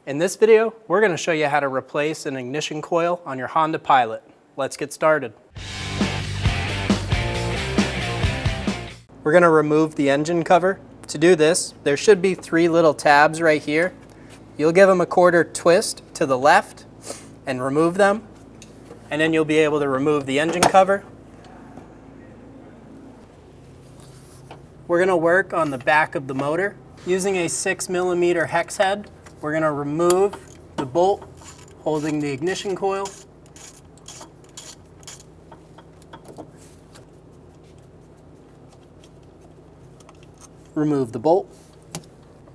In this video, we're going to show you how to replace an ignition coil on your Honda Pilot. Let's get started. We're going to remove the engine cover. To do this, there should be 3 little tabs right here. You'll give them a quarter twist to the left and remove them, and then you'll be able to remove the engine cover. We're going to work on the back of the motor. Using a 6mm hex head, we're going to remove the bolt holding the ignition coil. Remove the bolt.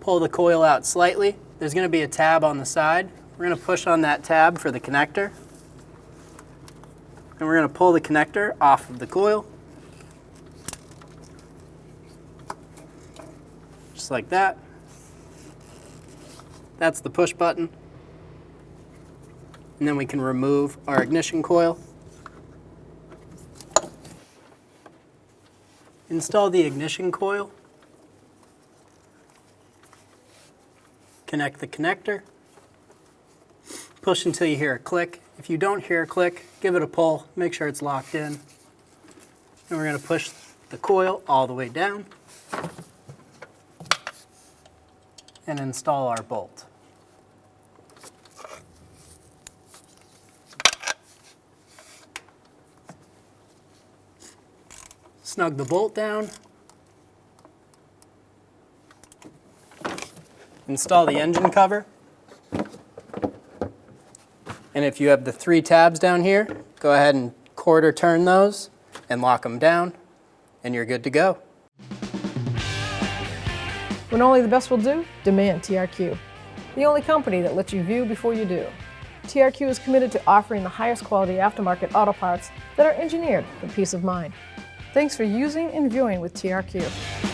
Pull the coil out slightly. There's going to be a tab on the side. We're going to push on that tab for the connector. And we're going to pull the connector off of the coil. Just like that. That's the push button. And then we can remove our ignition coil. Install the ignition coil. Connect the connector. Push until you hear a click. If you don't hear a click, give it a pull. Make sure it's locked in. And we're going to push the coil all the way down and install our bolt. Snug the bolt down. Install the engine cover. And if you have the 3 tabs down here, go ahead and quarter turn those and lock them down, and you're good to go. When only the best will do, demand TRQ. The only company that lets you view before you do. TRQ is committed to offering the highest quality aftermarket auto parts that are engineered for peace of mind. Thanks for using and viewing with TRQ.